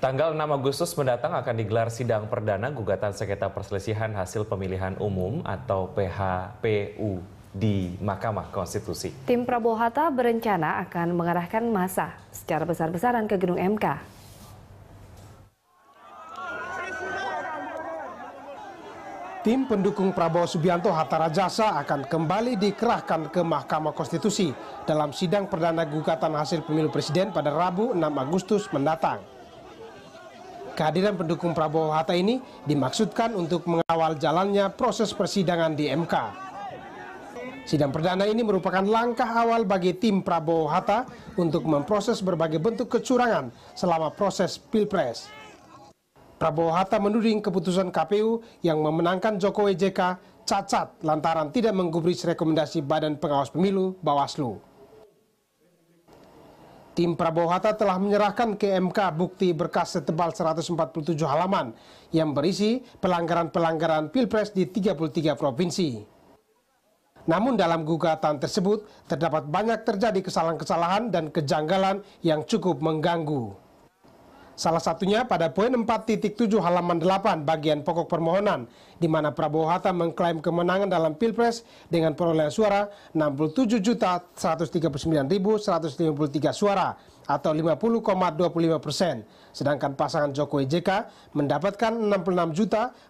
Tanggal 6 Agustus mendatang akan digelar sidang perdana gugatan sengketa perselisihan hasil pemilihan umum atau PHPU di Mahkamah Konstitusi. Tim Prabowo Hatta berencana akan mengarahkan massa secara besar-besaran ke gedung MK. Tim pendukung Prabowo Subianto Hatta Rajasa akan kembali dikerahkan ke Mahkamah Konstitusi dalam sidang perdana gugatan hasil pemilu presiden pada Rabu 6 Agustus mendatang. Kehadiran pendukung Prabowo Hatta ini dimaksudkan untuk mengawal jalannya proses persidangan di MK. Sidang perdana ini merupakan langkah awal bagi tim Prabowo Hatta untuk memproses berbagai bentuk kecurangan selama proses Pilpres. Prabowo Hatta menuding keputusan KPU yang memenangkan Jokowi JK cacat lantaran tidak menggubris rekomendasi Badan Pengawas Pemilu Bawaslu. Tim Prabowo Hatta telah menyerahkan ke MK bukti berkas setebal 147 halaman yang berisi pelanggaran-pelanggaran Pilpres di 33 provinsi. Namun dalam gugatan tersebut terdapat banyak terjadi kesalahan-kesalahan dan kejanggalan yang cukup mengganggu. Salah satunya pada poin 4.7 halaman 8 bagian pokok permohonan, di mana Prabowo Hatta mengklaim kemenangan dalam Pilpres dengan perolehan suara 67.139.153 suara atau 50,25%, sedangkan pasangan Jokowi JK mendapatkan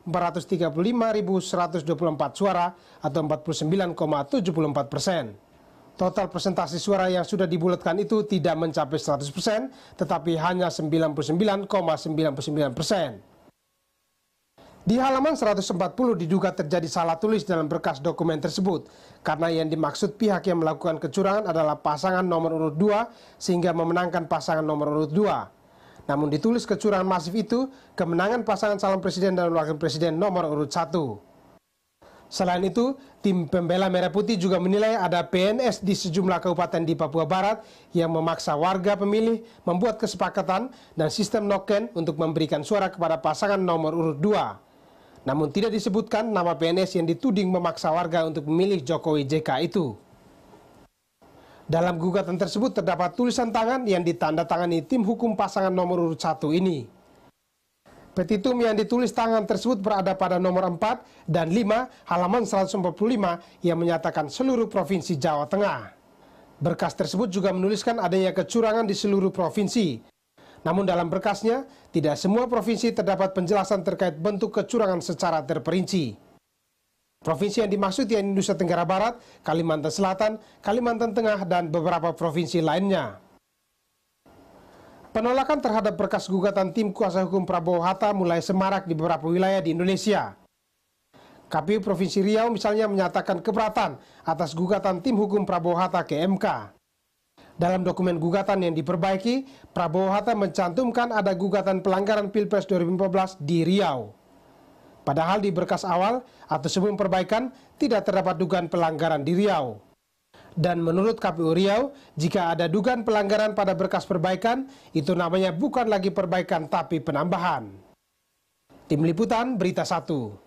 66.435.124 suara atau 49,74%. Total presentasi suara yang sudah dibulatkan itu tidak mencapai 100%, tetapi hanya 99,99%. Di halaman 140 diduga terjadi salah tulis dalam berkas dokumen tersebut, karena yang dimaksud pihak yang melakukan kecurangan adalah pasangan nomor urut 2, sehingga memenangkan pasangan nomor urut 2. Namun ditulis kecurangan masif itu, kemenangan pasangan calon presiden dan wakil presiden nomor urut 1. Selain itu, tim pembela Merah Putih juga menilai ada PNS di sejumlah kabupaten di Papua Barat yang memaksa warga pemilih membuat kesepakatan dan sistem noken untuk memberikan suara kepada pasangan nomor urut 2. Namun tidak disebutkan nama PNS yang dituding memaksa warga untuk memilih Jokowi JK itu. Dalam gugatan tersebut terdapat tulisan tangan yang ditandatangani tim hukum pasangan nomor urut 1 ini. Petitum yang ditulis tangan tersebut berada pada nomor 4 dan 5 halaman 145 yang menyatakan seluruh provinsi Jawa Tengah. Berkas tersebut juga menuliskan adanya kecurangan di seluruh provinsi. Namun dalam berkasnya, tidak semua provinsi terdapat penjelasan terkait bentuk kecurangan secara terperinci. Provinsi yang dimaksud yakni Nusa Tenggara Barat, Kalimantan Selatan, Kalimantan Tengah, dan beberapa provinsi lainnya. Penolakan terhadap berkas gugatan tim kuasa hukum Prabowo Hatta mulai semarak di beberapa wilayah di Indonesia. KPU Provinsi Riau misalnya menyatakan keberatan atas gugatan tim hukum Prabowo Hatta ke MK. Dalam dokumen gugatan yang diperbaiki, Prabowo Hatta mencantumkan ada gugatan pelanggaran Pilpres 2014 di Riau. Padahal di berkas awal atau sebelum perbaikan tidak terdapat dugaan pelanggaran di Riau. Dan menurut KPU Riau, jika ada dugaan pelanggaran pada berkas perbaikan, itu namanya bukan lagi perbaikan tapi penambahan. Tim Liputan Berita 1.